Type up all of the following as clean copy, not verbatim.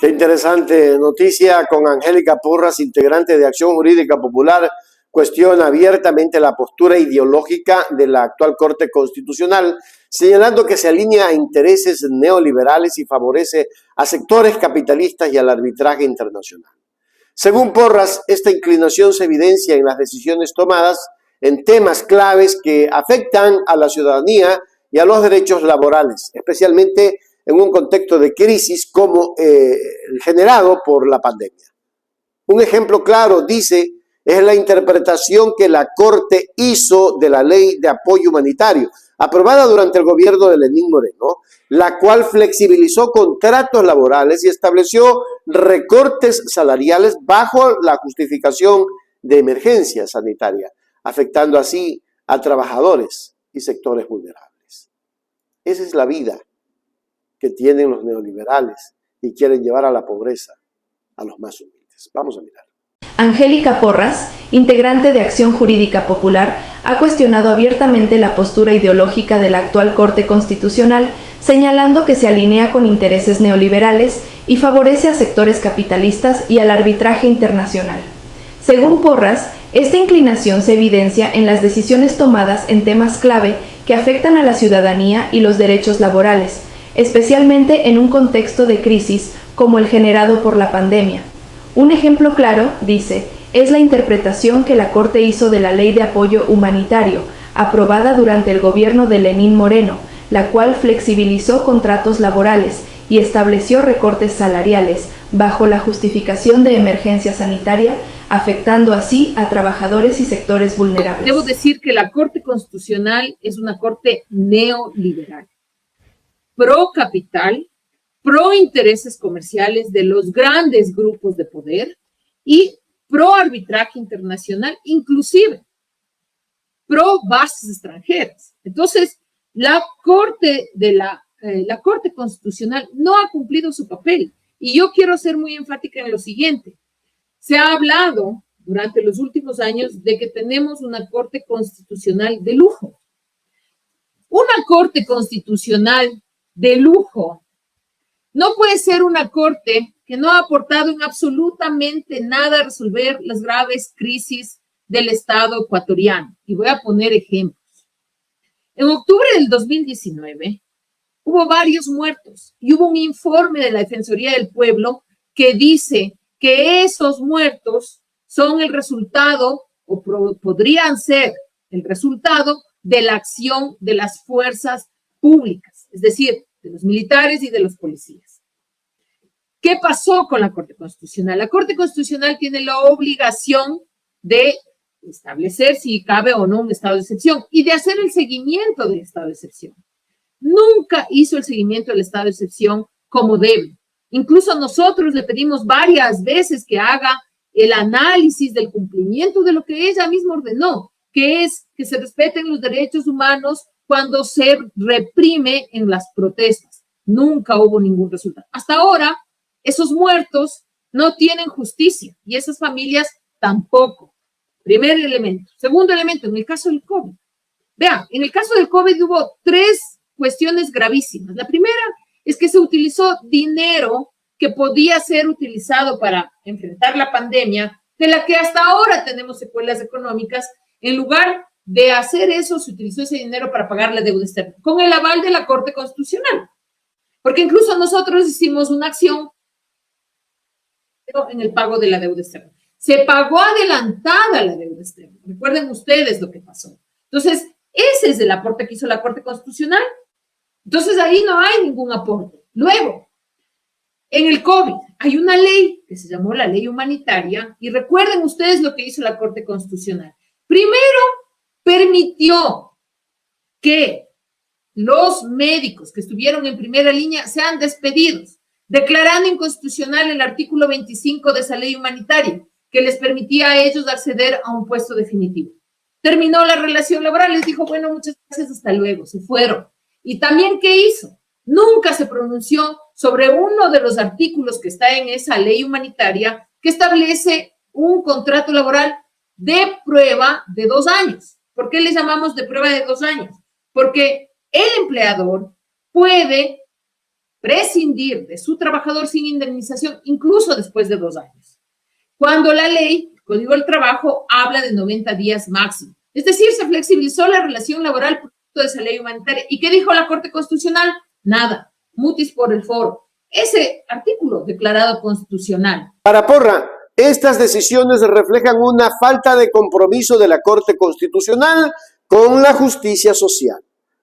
Qué interesante noticia con Angélica Porras, integrante de Acción Jurídica Popular, cuestiona abiertamente la postura ideológica de la actual Corte Constitucional, señalando que se alinea a intereses neoliberales y favorece a sectores capitalistas y al arbitraje internacional. Según Porras, esta inclinación se evidencia en las decisiones tomadas en temas claves que afectan a la ciudadanía y a los derechos laborales, especialmente en un contexto de crisis como el generado por la pandemia. Un ejemplo claro, dice, es la interpretación que la Corte hizo de la Ley de Apoyo Humanitario, aprobada durante el gobierno de Lenín Moreno, la cual flexibilizó contratos laborales y estableció recortes salariales bajo la justificación de emergencia sanitaria, afectando así a trabajadores y sectores vulnerables. Esa es la vida que tienen los neoliberales y quieren llevar a la pobreza a los más humildes. Vamos a mirar. Angélica Porras, integrante de Acción Jurídica Popular, ha cuestionado abiertamente la postura ideológica de la actual Corte Constitucional, señalando que se alinea con intereses neoliberales y favorece a sectores capitalistas y al arbitraje internacional. Según Porras, esta inclinación se evidencia en las decisiones tomadas en temas clave que afectan a la ciudadanía y los derechos laborales, especialmente en un contexto de crisis como el generado por la pandemia. Un ejemplo claro, dice, es la interpretación que la Corte hizo de la Ley de Apoyo Humanitario, aprobada durante el gobierno de Lenín Moreno, la cual flexibilizó contratos laborales y estableció recortes salariales bajo la justificación de emergencia sanitaria, afectando así a trabajadores y sectores vulnerables. Debo decir que la Corte Constitucional es una corte neoliberal, pro capital, pro intereses comerciales de los grandes grupos de poder y pro arbitraje internacional, inclusive pro bases extranjeras. Entonces, la Corte Constitucional no ha cumplido su papel. Y yo quiero ser muy enfática en lo siguiente. Se ha hablado durante los últimos años de que tenemos una Corte Constitucional de lujo. Una Corte Constitucional de lujo no puede ser una corte que no ha aportado en absolutamente nada a resolver las graves crisis del Estado ecuatoriano. Y voy a poner ejemplos. En octubre del 2019 hubo varios muertos y hubo un informe de la Defensoría del Pueblo que dice que esos muertos son el resultado o podrían ser el resultado de la acción de las fuerzas públicas, es decir, de los militares y de los policías. ¿Qué pasó con la Corte Constitucional? La Corte Constitucional tiene la obligación de establecer si cabe o no un estado de excepción y de hacer el seguimiento del estado de excepción. Nunca hizo el seguimiento del estado de excepción como debe. Incluso nosotros le pedimos varias veces que haga el análisis del cumplimiento de lo que ella misma ordenó, que es que se respeten los derechos humanos cuando se reprime en las protestas. Nunca hubo ningún resultado. Hasta ahora, esos muertos no tienen justicia y esas familias tampoco. Primer elemento. Segundo elemento, en el caso del COVID. Vean, en el caso del COVID hubo 3 cuestiones gravísimas. La primera es que se utilizó dinero que podía ser utilizado para enfrentar la pandemia, de la que hasta ahora tenemos secuelas económicas. En lugar de hacer eso, se utilizó ese dinero para pagar la deuda externa, con el aval de la Corte Constitucional. Porque incluso nosotros hicimos una acción en el pago de la deuda externa. Se pagó adelantada la deuda externa. Recuerden ustedes lo que pasó. Entonces, ese es el aporte que hizo la Corte Constitucional. Entonces, ahí no hay ningún aporte. Luego, en el COVID, hay una ley que se llamó la Ley Humanitaria, y recuerden ustedes lo que hizo la Corte Constitucional. Primero, permitió que los médicos que estuvieron en primera línea sean despedidos, declarando inconstitucional el artículo 25 de esa ley humanitaria, que les permitía a ellos acceder a un puesto definitivo. Terminó la relación laboral, les dijo, bueno, muchas gracias, hasta luego, se fueron. Y también, ¿qué hizo? Nunca se pronunció sobre uno de los artículos que está en esa ley humanitaria que establece un contrato laboral de prueba de 2 años. ¿Por qué le llamamos de prueba de 2 años? Porque el empleador puede prescindir de su trabajador sin indemnización, incluso después de 2 años. Cuando la ley, el Código del Trabajo, habla de 90 días máximo. Es decir, se flexibilizó la relación laboral producto de esa ley humanitaria. ¿Y qué dijo la Corte Constitucional? Nada. Mutis por el foro. Ese artículo declarado constitucional. Para Porra, estas decisiones reflejan una falta de compromiso de la Corte Constitucional con la justicia social,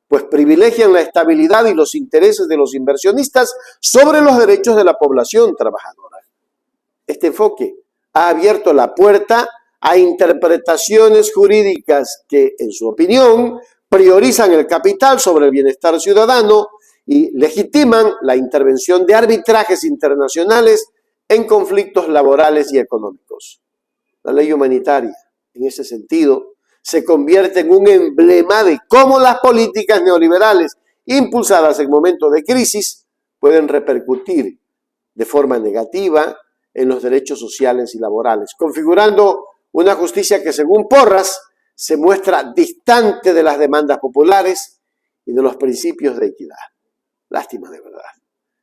pues privilegian la estabilidad y los intereses de los inversionistas sobre los derechos de la población trabajadora. Este enfoque ha abierto la puerta a interpretaciones jurídicas que, en su opinión, priorizan el capital sobre el bienestar ciudadano y legitiman la intervención de arbitrajes internacionales en conflictos laborales y económicos. La ley humanitaria, en ese sentido, se convierte en un emblema de cómo las políticas neoliberales impulsadas en momentos de crisis pueden repercutir de forma negativa en los derechos sociales y laborales, configurando una justicia que, según Porras, se muestra distante de las demandas populares y de los principios de equidad. Lástima de verdad.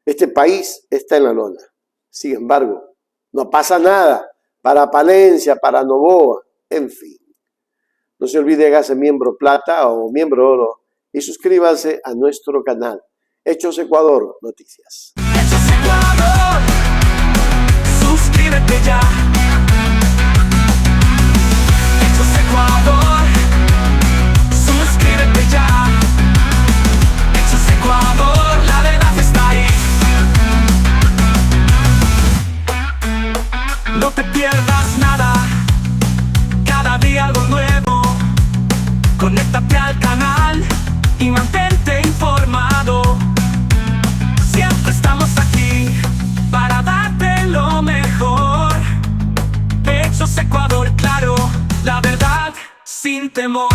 Este país está en la lona. Sin embargo, no pasa nada para Palencia, para Novoa, en fin. No se olvide de hacerse miembro plata o miembro oro y suscríbanse a nuestro canal. Hechos Ecuador Noticias. Hechos Ecuador, suscríbete ya. Hechos Ecuador, suscríbete ya. Hechos Ecuador, la verdad está ahí. No te pierdas nada, cada día algo nuevo. Conéctate al canal y mantente informado. Siempre estamos aquí para darte lo mejor. Hechos Ecuador, claro, la verdad sin temor.